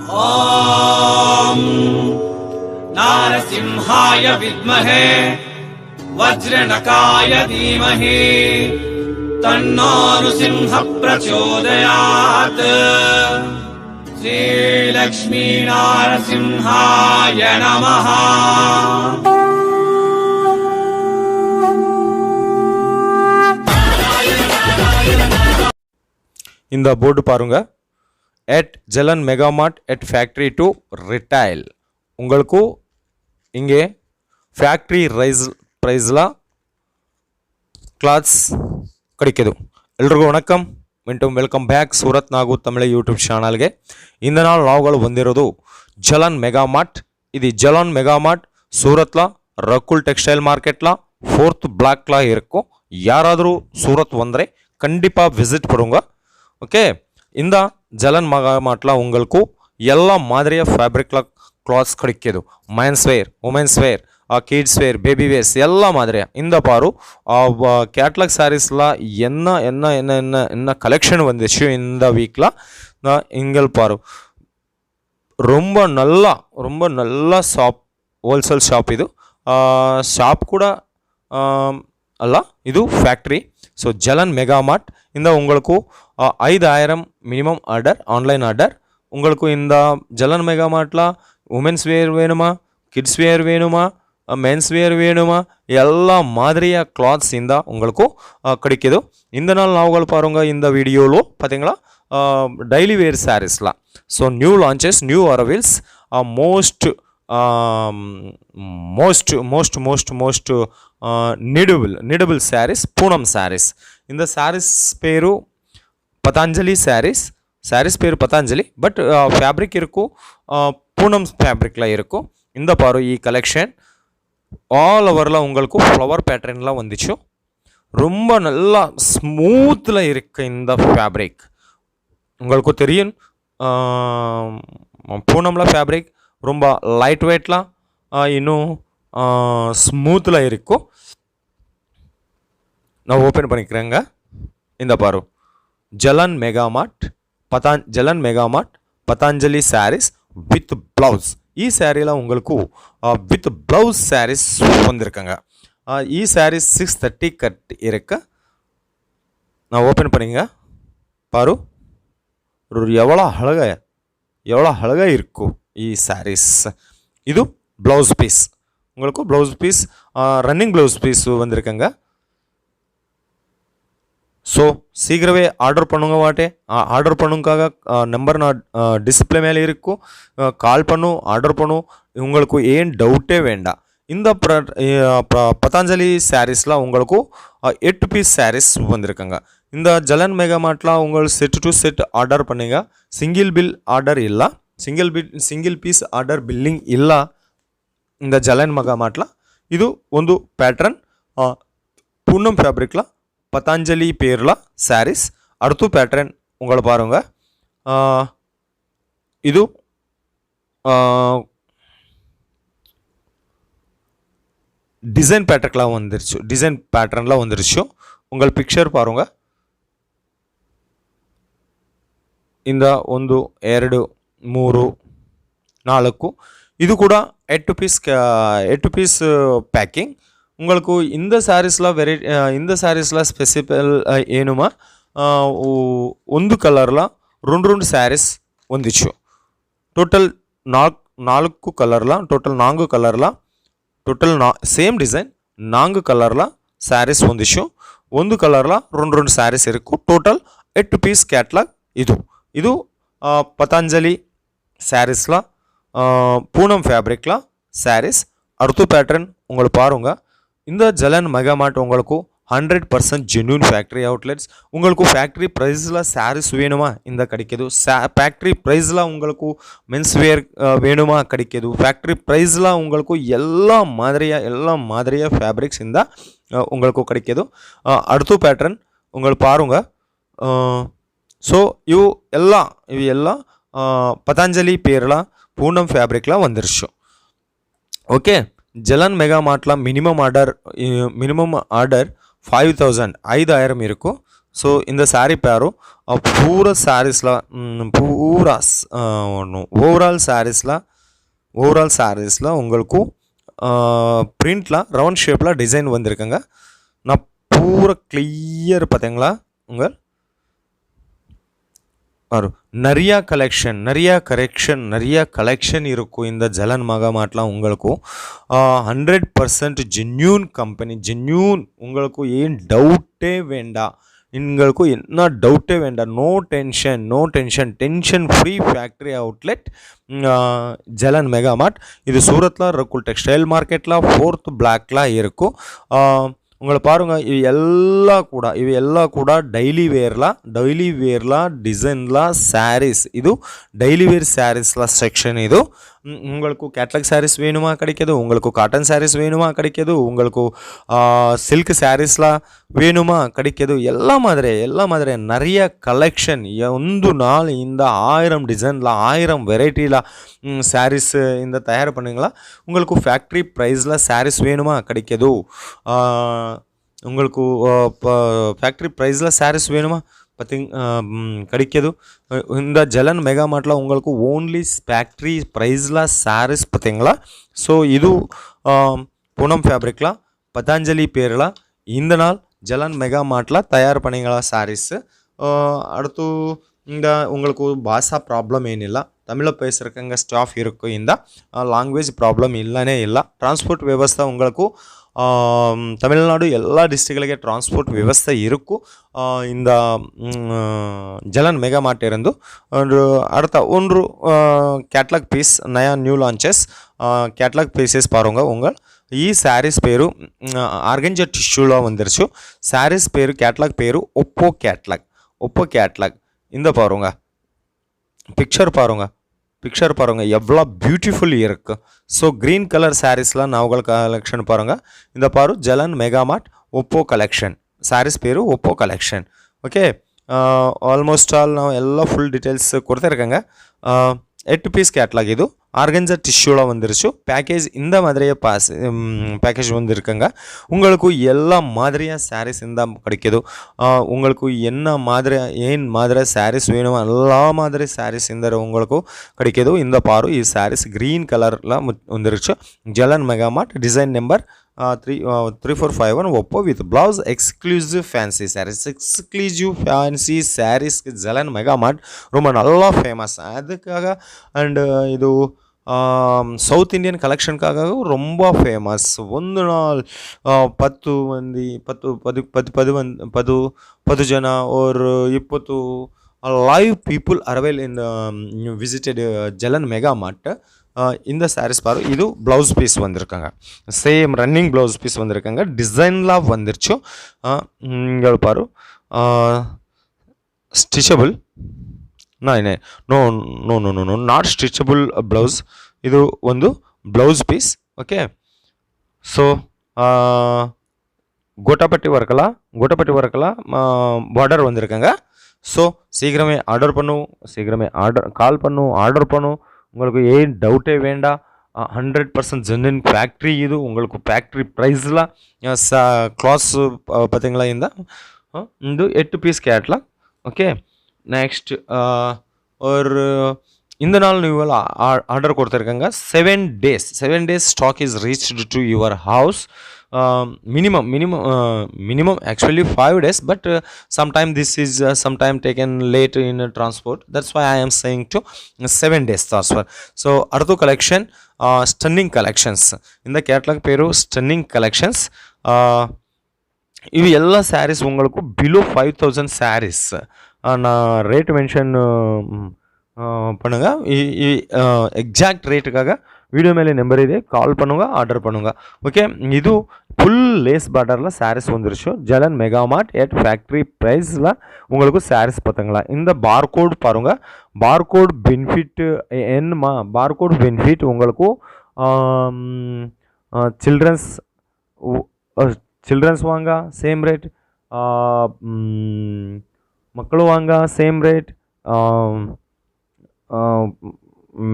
ॐ नारसिंहाय विद्महे वज्रनकाय धीमहि तन्नो नृसिंहः प्रचोदयात्। श्रीलक्ष्मी नारसिंहाय नमः। இந்த போர்டு பாருங்க, at Jalan Mega Mart at factory to retail. உங்களுக்கு இங்கே factory price clothes கிடைக்குது. ಎಲ್ಲರಿಗೂ ವಣಕಂ, ವೆಲ್ಕಮ್ ಬ್ಯಾಕ್ ಸೂರತ್ ನಾಗು ತಮಿಳ ಯೂಟ್ಯೂಬ್ ಚಾನಲ್ಗೆ. இந்த நாள் நாவுಗಳು ಬಂದಿರೋದು ஜலன் மெகா மார்ட். இது ஜலன் மெகா மார்ட் சூரத்ல ரகுல் டெக்ஸ்டைல் மார்க்கெட்ல 4th பிளாக்ல இருக்கும். யாராದರೂ சூரத் வந்தರೆ கண்டிப்பா விசிட் பண்ணுங்க. ஓகே, இந்த ஜலன் மெகா மார்ட்ல உங்களுக்கு எல்லா மாதிரிಯ ಫ್ಯಾಬ್ರಿಕ್ல ಕ್ಲಾತ್ಸ್ கிடைக்குது. மென்ஸ் வேர், வுமென்ஸ் வேர், கிட்ஸ் வேர், பேபி வேர்ஸ் எல்லா மாதிரியா. இந்த பாரு கேட்லாக் சாரீஸ்ல என்ன என்ன என்ன என்ன என்ன கலெக்ஷன் வந்துச்சு இந்த வீக்ல இங்கே பாரு. ரொம்ப நல்லா ஷாப், ஹோல்சேல் ஷாಪ್ ಇದು. ஷாப் கூட ಅಲ್ಲ, ಇದು ಫ್ಯಾಕ್ಟ್ರಿ. ஸோ ஜலன் மெகா மார்ட். இந்த உங்களுக்கு 5000 மினிமம் ஆர்டர், ஆன்லைன் ஆர்டர். உங்களுக்கு இந்த ஜலன் மெகா மார்ட்ல வுமென்ஸ் வேர் வேணுமா, கிட்ஸ் வேர் வேணுமா, மென்ஸ் வேர் வேணுமா, எல்லா மாதிரியா கிளாத்ஸ் இந்த உங்களுக்கு கிடைக்குது. இந்த நாள் நாவுகள் பாருங்க. இந்த வீடியோலோ பார்த்தீங்களா டெய்லி வேர் சாரீஸ்லாம். So new launches, new arrivals, most needable saris, Poonam saris. இந்த శారీస్ పేరు పతంజలి శారీస్. శారీస్ పేరు పతంజలి, பட் ஃபேப்ரிக் இருக்கும் பூனம் ஃபேப்ரிக்கில் இருக்கும். இந்த பாரு ఈ கலெக்ஷன் ஆல் ஓவரில் உங்களுக்கு ஃப்ளவர் பேட்டர்ன்லாம் வந்துச்சு. ரொம்ப நல்லா ஸ்மூத்தில் இருக்கு இந்த ஃபேப்ரிக். உங்களுக்கு தெரியும் பூனமில் ஃபேப்ரிக் ரொம்ப லைட் வெயிட்லாம் இன்னும் ஸ்மூத்தில் இருக்கும். நான் ஓப்பன் பண்ணிக்கிறேங்க. இந்த பாரு Jalan mega mart, Jalan mega mart Patanjali sarees with blouse. ಈ ಸ್ಯಾರಿಲ உங்களுக்கு வித் ப்ளவுஸ் சாரீஸ் வந்திருக்காங்க. ಈ சாரீஸ் 630 கட் இருக்கு. நான் ஓப்பன் பண்ணிங்க பாரு. எவ்வளோ அழகாக இருக்கும் ಈ சாரீஸ். இது ப்ளவுஸ் பீஸ். உங்களுக்கு blouse piece, running blouse piece வந்திருக்காங்க. ஸோ சீக்கிரமே ஆர்டர் பண்ணுங்க. ஆர்டர் பண்ணுங்காக நம்பர் நான் டிஸ்பிளே மேலே இருக்கும். கால் பண்ணும், ஆர்டர் பண்ணும். உங்களுக்கு ஏன் டவுட்டே வேண்டாம். இந்த பதஞ்சலி சாரீஸில் உங்களுக்கு 8 பீஸ் சாரீஸ் வந்திருக்காங்க. இந்த ஜலன் மெகா மார்ட்டில் உங்களுக்கு செட் டு செட் ஆர்டர் பண்ணுங்க. சிங்கிள் பில் ஆர்டர் இல்லை, ಸಿಂಗಲ್ ಪೀಸ್ ಆರ್ಡರ್ ಬಿಲ್ಲಿಂಗ್ ಇಲ್ಲ இந்த ஜலன் மெகா மார்ட்ல. இது ಒಂದು ಪ್ಯಾಟರ್ನ್ பூனம் ஃபேப்ரிக்ல பதஞ்சலி பேர்ல சாரீஸ். அடுத்த பேட்டர்ன் உங்களை பாருங்க. இது டிசைன் பேட்டர்ன்ல வந்துருச்சு. உங்கள் பிக்சர் பாருங்க. இந்த 1 2 3 4 இது கூட 8 பீஸ் ಪ್ಯಾಕಿಂಗ್. உங்களுக்கு இந்த சாரீஸ்ல இந்த சாரீஸ்ல ಸ್ಪೆಸಿಫಿಕಲ್ ಏನುಮಾ ಒಂದು ಕಲರ್ಲ 2 ಸ್ಯಾರೀಸ್ ಒಂದಿಚ್ಚು. ಟೋಟಲ್ 4 ಕಲರ್ಲ, ಟೋಟಲ್ 4 ಕಲರ್ಲ, ಟೋಟಲ್ ಸೇಮ್ ಡಿಸೈನ್ 4 ಕಲರ್ಲ ಸ್ಯಾರೀಸ್ ಒಂದಿಚ್ಚು. ಒಂದು ಕಲರ್ಲ 2 ಸ್ಯಾರೀಸ್ ಇರಕು. Total 8 piece catalogue. ಇದು பதஞ்சலி சாரீஸில் பூனம் ஃபேப்ரிக்கில் சாரீஸ். அடுத்த பேட்டர்ன் உங்களுக்கு பாருங்க. இந்த ஜலன் மெகா மார்ட் உங்களுக்கு 100% ஜென்யூன் ஃபேக்ட்ரி அவுட்லெட்ஸ். உங்களுக்கு ஃபேக்ட்ரி ப்ரைஸில் சாரீஸ் வேணுமா இந்த கிடைக்கிது. ஃபேக்ட்ரி ப்ரைஸில் உங்களுக்கு மென்ஸ் வேர் வேணுமா கிடைக்கிது. ஃபேக்ட்ரி ப்ரைஸில் உங்களுக்கு எல்லா மாதிரியாக ஃபேப்ரிக்ஸ் இந்த உங்களுக்கு கிடைக்கிது. அடுத்த பேட்டர்ன் உங்களுக்கு பாருங்க. ஸோ ಇವು ಎಲ್ಲ ಪತಂಜಲಿ ಪೇರ್ಲ பூனம் ஃபேப்ரிக்கில் வந்துருச்சு. ஓகே, ஜலன் மெகா மார்ட்டில் மினிமம் ஆர்டர் 5000 இருக்கும். ஸோ இந்த saree பேரும் பூரா சாரீஸில் பூரா ஓவரால் சாரீஸில் உங்களுக்கு பிரிண்டில் ரவுண்ட் ஷேப்பில் டிசைன் வந்திருக்குங்க. நான் பூரா கிளியர் பார்த்தீங்களா உங்கள் நிறையா கலெக்ஷன் இருக்கும் இந்த ஜலன் மெகாமார்ட்லாம் உங்களுக்கு 100% ஜென்யூன் கம்பெனி, ஜென்யூன் உங்களுக்கு ஏன் டவுட்டே வேண்டாம், உங்களுக்கு என்ன டவுட்டே வேண்டாம். No tension free factory outlet Jalan Megamart. இது சூரத்தில் ரகுல் டெக்ஸ்டைல் மார்க்கெட்டில் 4th பிளாக்ல இருக்கும். உங்களை பாருங்கள், இவை எல்லாம் கூட டெய்லி வேர்லாம் டிசைன்லாம் சாரீஸ். இது டெய்லி வேர் சாரீஸ்லாம் செக்ஷன். இது உங்களுக்கு கேட்லாக் சாரீஸ் வேணுமா கிடைக்கிது, உங்களுக்கு காட்டன் சாரீஸ் வேணுமா கிடைக்கிது, உங்களுக்கு சில்க் சாரீஸ்லாம் வேணுமா கிடைக்கிது. எல்லா மாதிரி நிறைய கலெக்ஷன். ಒಂದು நாள் இந்த 1000 டிசைனில் 1000 வெரைட்டியில் சாரீஸ் இந்த தயார் பண்ணுங்களா. உங்களுக்கு ஃபேக்ட்ரி ப்ரைஸில் சாரீஸ் வேணுமா கிடைக்கிது, உங்களுக்கு ஃபேக்ட்ரி ப்ரைஸில் சாரீஸ் வேணுமா கிடைக்கிது. இந்த ஜலன் மெகாமார்ட்டில் உங்களுக்கு ஓன்லி ஃபேக்ட்ரி ப்ரைஸில் சாரீஸ் பார்த்தீங்களா. ஸோ இது பூனம் ஃபேப்ரிக்கில் பதாஞ்சலி பேரில் இந்த நாள் ஜலன் மெகாமார்ட்டில் தயார் பண்ணிங்களா சாரீஸு. அடுத்து இந்த உங்களுக்கு பாஷா ப்ராப்ளம் ಏನಿಲ್ಲ, தமிழில் பேசுகிறக்கங்க ஸ்டாஃப் இருக்கும். இந்த லாங்குவேஜ் ப்ராப்ளம் இல்லைನೇ ಇಲ್ಲ. ಟ್ರಾನ್ಸ್ಪೋರ್ಟ್ ವ್ಯವಸ್ಥೆ உங்களுக்கு ತಮಿಳುನಾಡು ಎಲ್ಲ ಡಿಸ್ಟ್ರಿಕ್ಟ್ಗಳಿಗೆ ಟ್ರಾನ್ಸ್ಪೋರ್ಟ್ ವ್ಯವಸ್ಥೆ ಇರಕ್ಕೂ இந்த ஜலன் மெகாமார்ட் இருந்து அடுத்த ஒன்று கேட்லாக் பீஸ் நயா நியூ லான்ச்சஸ் கேட்லாக் பீசஸ் பாருங்க. உங்கள் ఈ శారీస్ పేరు ఆర్గంజా టిష్యూలో வந்துருச்சு. శారీస్ పేరు కేటలాగ్ పేరు ఒప్పో கேட்லாக். இந்த பாருங்க பிக்சர் பாருங்க எவ்வளோ பியூட்டிஃபுல் இருக்கு. ஸோ க்ரீன் கலர் சாரீஸ்லாம் நாவல் கலெக்ஷன் பாருங்கள். இந்த பாரு Jalan mega mart Oppo collection. Sarees பேரு Oppo collection. Okay, almost all ನಾವು ಎಲ್ಲ ಫುಲ್ ಡೀಟೇಲ್ಸ್ ಕೊಡ್ತಿರ್ಕಂಗ. 8 பீஸ் கேட்லாக். இது ஆர்கன்ஜா டிஷ்யூவில் வந்துருச்சு. பேக்கேஜ் இந்த மாதிரியே பேக்கேஜ் வந்துருக்குங்க. உங்களுக்கு எல்லா மாதிரியாக சாரீஸ் இந்த கிடைக்கிது. உங்களுக்கு என்ன மாதிரி சாரீஸ் வேணுமோ எல்லா மாதிரி சாரீஸ் இந்த உங்களுக்கு கிடைக்கிது. இந்த பாரு ಈ சாரீஸ் க்ரீன் கலரில் வந்துருச்சு. ஜலன் மெகாமார்ட் டிசைன் நம்பர் 3451 ஒப்போ with blouse exclusive fancy saris Jalan Megamart ரொம்ப நல்லா ஃபேமஸ் அதுக்காக. அண்டு ಇದು ಸೌತ್ ಇಂಡಿಯನ್ ಕಲೆಕ್ಷನ್ಗಾಗ ரொம்ப ಫೇಮಸ್. ಒಂದು ನಾள் 10 ಜನ ஒரு 20 live people arrival in visited ஜலன் Megamart. இந்த சாரீஸ் பாரு, இது ப்ளவுஸ் பீஸ் வந்திருக்காங்க. சேம் ரன்னிங் ப்ளவுஸ் பீஸ் வந்திருக்காங்க. டிசைன்லாம் வந்துருச்சு. இங்கே பாரு, ಸ್ಟಿಚಬಲ್ ನೋ ನಾಟ್ ಸ್ಟಿಚಬಲ್ ಬ್ಲೌಸ್. ಇದು ಒಂದು ಬ್ಲೌಸ್ ಪೀಸ್. ಓಕೆ, ஸோ கோட்டாப்பட்டி ஒர்க்கெல்லாம் பார்டர் வந்திருக்காங்க. ஸோ சீக்கிரமே கால் பண்ணும் ஆர்டர் பண்ணும். உங்களுக்கு ஏன் டவுட்டே வேண்டாம். 100% ஜென்யூன் ஃபேக்ட்ரி. இது உங்களுக்கு ஃபேக்ட்ரி ப்ரைஸில் கிளாஸ் பார்த்தீங்களா. இந்த 8 பீஸ் கேட்லாக். ஓகே, ನೆಕ್ಸ್ಟ್ ஒரு இந்த நாள் ನೀವು ಆರ್ಡರ್ ಕೊಡ್ತಿರ್ಕಂಗ 7 days stock is reached to your house. minimum actually 5 days, but sometime this is sometime taken late in transport. That's why I am saying to 7 days transfer. So ardu collection, stunning collections in the catalog peru stunning collections. ivi ella sarees ungalku below 5000 sarees நான் rate mention பண்ணுங்க. Exact ரேட்டுக்காக video மேலே number ಇದೆ, கால் பண்ணுங்க, order பண்ணுங்க. Okay, இது full lace பார்டரில் சாரீஸ் வந்துருச்சு. Jalan Megamart எட் factory ப்ரைஸில் உங்களுக்கு சாரீஸ் பார்த்துங்களா. இந்த பார்கோட் பாருங்க. பார்கோட் பெனிஃபிட் என்னமா, பார்கோட் பெனிஃபிட் உங்களுக்கு ಚಿಲ್ಡ್ರನ್ಸ್ வாங்க சேம் ரேட், ಮಕ್ಕಳು ವಾಂಗ ಸೇಮ್ ರೇಟ್,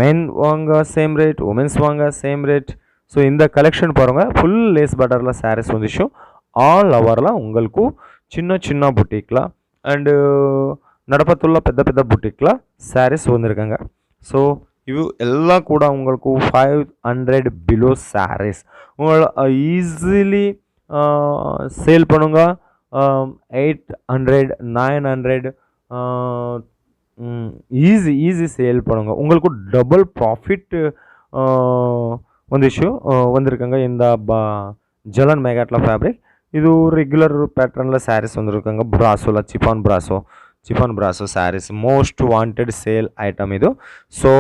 மென் வாங்க சேம் ரேட், உமன்ஸ் வாங்க சேம் ரேட். ஸோ இந்த கலெக்ஷன் பாருங்கள். ஃபுல் லேஸ் பார்டரில் சாரீஸ் வந்துச்சு. ஆல் ஓவரில் உங்களுக்கு சின்ன புட்டிக்கில் అండ్ నడపతుల్లో పెద్ద పెద్ద బుటిక్ల శారీస్ வந்திருக்காங்க. ஸோ இவு எல்லாம் கூட உங்களுக்கு 500 பிலோ சாரீஸ் உங்களை ஈஸிலி சேல் பண்ணுங்க. 800 900 ஈஸி சேல் பண்ணுங்க. உங்களுக்கு டபுள் ப்ராஃபிட் ಒಂದಿಷ್ಟು வந்திருக்காங்க இந்த ஜலன் மெகாட்ல ஃபேப்ரிக். இது ரெகுலர் பேட்டர்னில் சாரீஸ் வந்திருக்காங்க. பிராசோவில் chiffon brasso saris most wanted sale item இது. ஸோ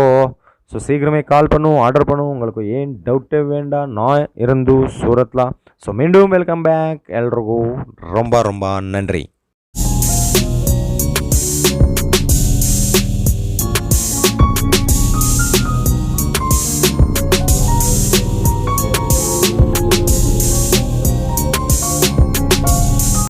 சீக்கிரமே கால் பண்ணும், ஆர்டர் பண்ணும். உங்களுக்கு ஏன் டவுட்டே வேண்டாம், நான் இருந்து சூரத்ல. ஸோ மீண்டும் வெல்கம் பேக். எல்லோருக்கும் ரொம்ப ரொம்ப நன்றி.